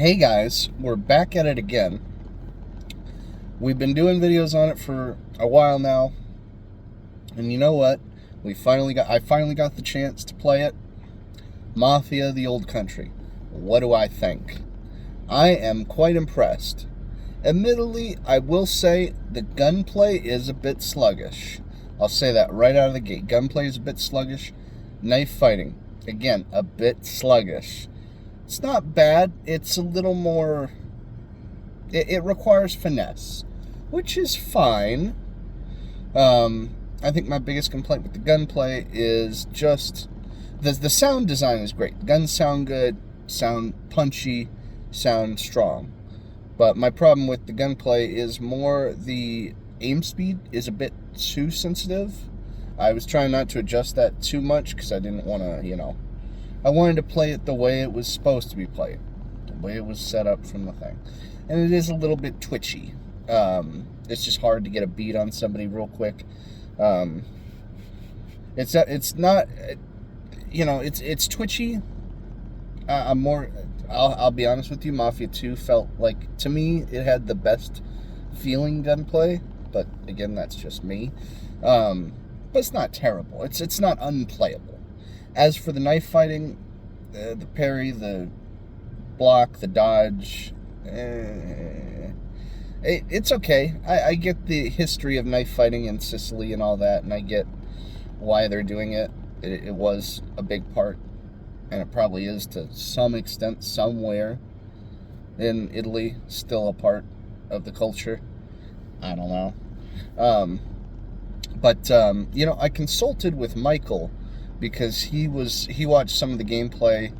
Hey guys, we're back at it again. We've been doing videos on it for a while now, and you know what? I finally got the chance to play it. Mafia: The Old Country. What do I think? I am quite impressed. Admittedly, I will say the gunplay is a bit sluggish. I'll say that right out of the gate. Gunplay is a bit sluggish. Knife fighting, again, a bit sluggish. It's not bad. It's a little more... It requires finesse, which is fine. I think my biggest complaint with the gunplay is just... The sound design is great. The guns sound good, sound punchy, sound strong. But my problem with the gunplay is more the aim speed is a bit too sensitive. I was trying not to adjust that too much because I didn't want to, I wanted to play it the way it was supposed to be played, the way it was set up from the thing. And it is a little bit twitchy. It's just hard to get a beat on somebody real quick. It's not, it's twitchy. I'll be honest with you, Mafia 2 felt like, to me, it had the best feeling gunplay, but again, that's just me. But it's not terrible. It's not unplayable. As for the knife fighting, the parry, the block, the dodge, it's okay. I get the history of knife fighting in Sicily and all that, and I get why they're doing it. It was a big part, and it probably is to some extent somewhere in Italy, still a part of the culture. I don't know. I consulted with Michael because he watched some of the gameplay.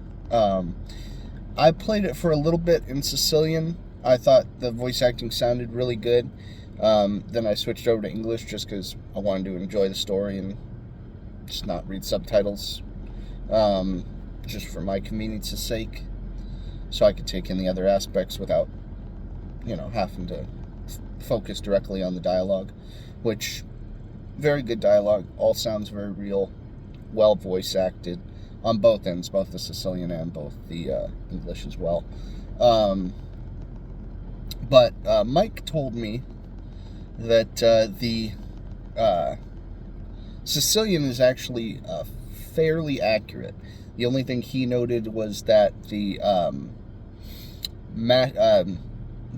I played it for a little bit in Sicilian. I thought the voice acting sounded really good. Then I switched over to English just because I wanted to enjoy the story and just not read subtitles. Just for my convenience's sake, so I could take in the other aspects without, having to focus directly on the dialogue, which, very good dialogue, all sounds very real, well voice acted, on both ends, both the Sicilian and both the English as well. But Mike told me that the Sicilian is actually fairly accurate. The only thing he noted was that the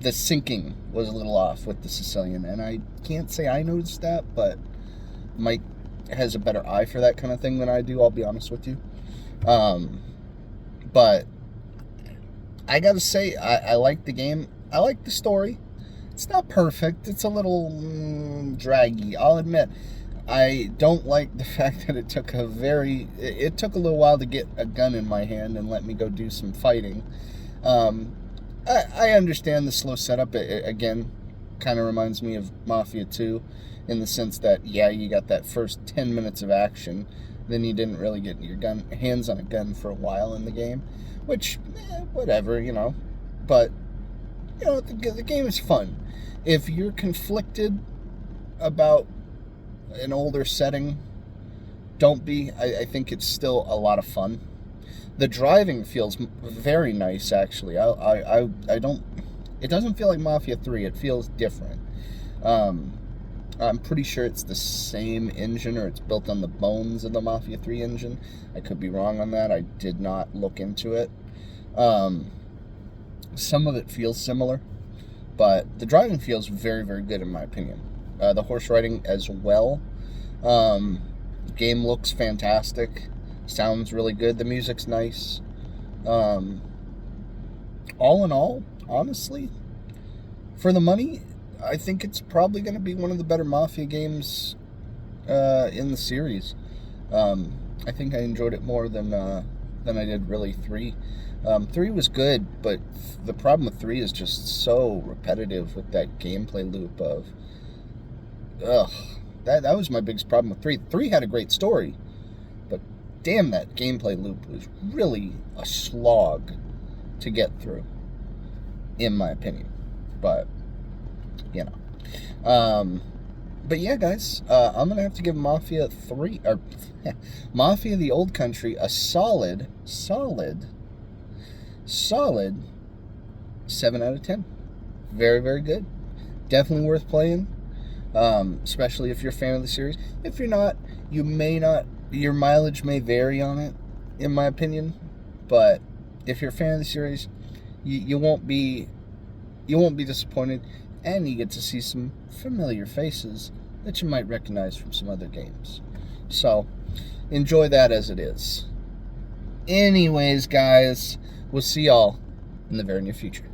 syncing was a little off with the Sicilian, and I can't say I noticed that, but Mike has a better eye for that kind of thing than I do, I'll be honest with you. But I gotta say, I like the game. I like the story. It's not perfect. It's a little draggy, I'll admit. I don't like the fact that it took a little while to get a gun in my hand and let me go do some fighting. I understand the slow setup. It again, kind of reminds me of Mafia 2 in the sense that, yeah, you got that first 10 minutes of action, then you didn't really get your hands on a gun for a while in the game, which, whatever, But, the game is fun. If you're conflicted about an older setting, don't be. I think it's still a lot of fun. The driving feels very nice, actually. I don't... It doesn't feel like Mafia 3. It feels different. I'm pretty sure it's the same engine, or it's built on the bones of the Mafia 3 engine. I could be wrong on that. I did not look into it. Some of it feels similar, but the driving feels very, very good in my opinion. The horse riding as well. Game looks fantastic. Sounds really good. The music's nice. All in all, honestly, for the money, I think it's probably going to be one of the better Mafia games in the series. I think I enjoyed it more than I did really 3. 3 was good, but the problem with 3 is just so repetitive with that gameplay loop of... That was my biggest problem with 3. 3 had a great story, but damn, that gameplay loop was really a slog to get through, in my opinion. But, but yeah, guys, I'm going to have to give Mafia 3, or Mafia: The Old Country, a solid 7 out of 10. Very, very good. Definitely worth playing, especially if you're a fan of the series. If you're not, you may not, your mileage may vary on it, in my opinion. But if you're a fan of the series, you won't be disappointed, and you get to see some familiar faces that you might recognize from some other games. So enjoy that as it is. Anyways, guys, we'll see y'all in the very near future.